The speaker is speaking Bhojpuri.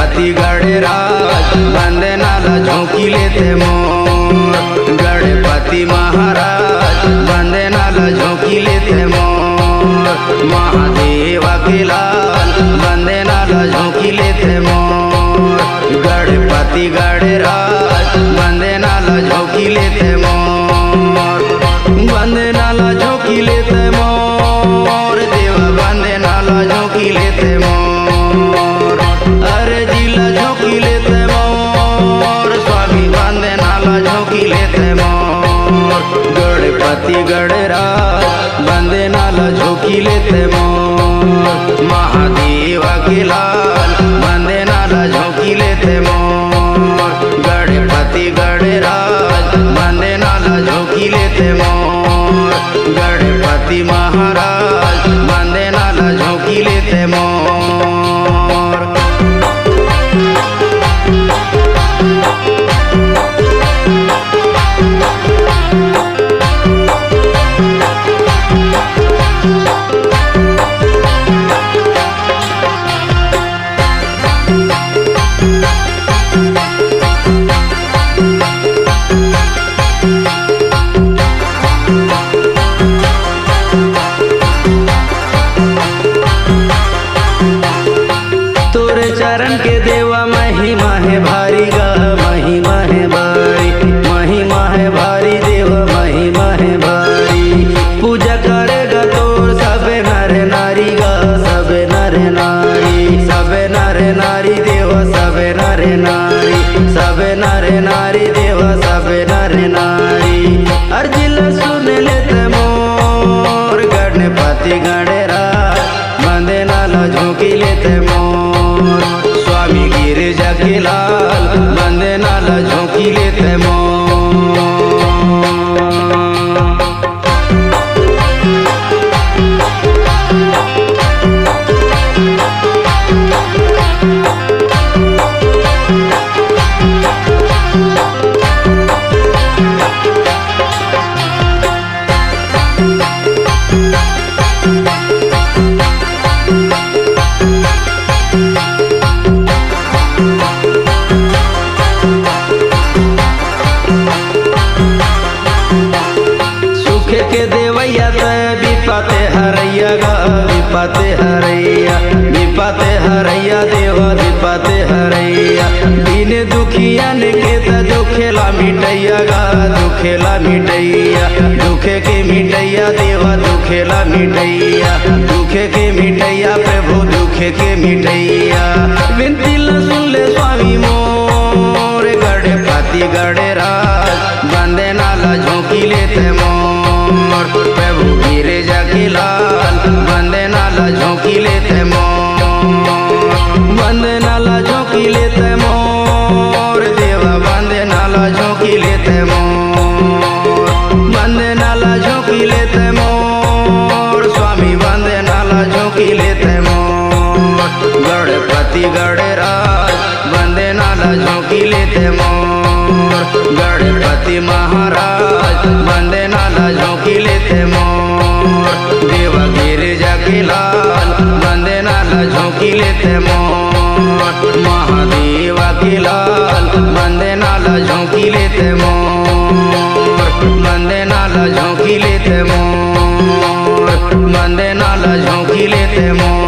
गणपति गणराज बंदे नाला झोंकी लेते मोर। गणपति महाराज बंदे नाला झोंकी लेते मोर। महादेव के लाल बंदे नाला झोंकी लेते मोर। गणपति गणराज बंदे नाला झोंकी लेते मोर। बंदे नाला झोंकी लेते मोर। देवा बंदे नाला झोंकी लेते मोर। अरे जिला झोंकी लेते मोर। स्वामी बंदे नाला झोंकी लेते मोर। गणपति गणराज बंदे नाला झोंकी लेते मोर। महादेव के लाल बंदे नाला झोंकी लेते मोर। गणपति गणराज बंदे नाला झोंकी लेते मोर। गणपति महाराज बंदे नाला झोंकी लेते मोर। चरण के देवा महिमा है भारी गा, महिमा है भारी, महिमा है भारी देवा महिमा है भारी। पूजा करेगा तोर सबे नर नारी गा, सबे नर नारी, सबे नर नारी देवा सबे नर नारी, सबे नर नारी देवा सबे नर नारी। अर्जिल सुन लेते मोर। गणपति गणराज बंदे नाला झोंकी लेते मोर। स्वामी गिरिजा के लाल बंदे नाला झोंकी लेते मोर। के देवैया विपते हरैया गा, विपते हरैया, विपते हरैया देवा विपते हरैया। दीन दुखियन के दुखेला मिटैया गा, दुखेला मिटैया, दुखे के मिटैया देवा दुखेला मिटैया, दुखे के मिटैया प्रभु दुखे के मिटैया। विनती सुन ले स्वामी मोर। गणपति गणराज बंदे नाला झोंकी लेते मोर। प्रभु गिरिजा के लाल बंदे नाला झोंकी लेते मोर। बंदे नाला झोंकी लेते मोर। देवा बंदे नाला झोंकी लेते मोर। बंदे नाला झोंकी लेते मोर। स्वामी बंदे नाला झोंकी लेते मोर। गणपति गणराज बंदे नाला झोंकी लेते मोर। गणपति महाराज बंदे नाला झोंकी लेते मोर। देवा गिरिजा के लाल बंदे नाला झोंकी लेते मोर। महादेव के लाल बंदे नाला झोंकी लेते मोर। बंदे नाला झोंकी लेते मोर। बंदे नाला झोंकी लेते मोर।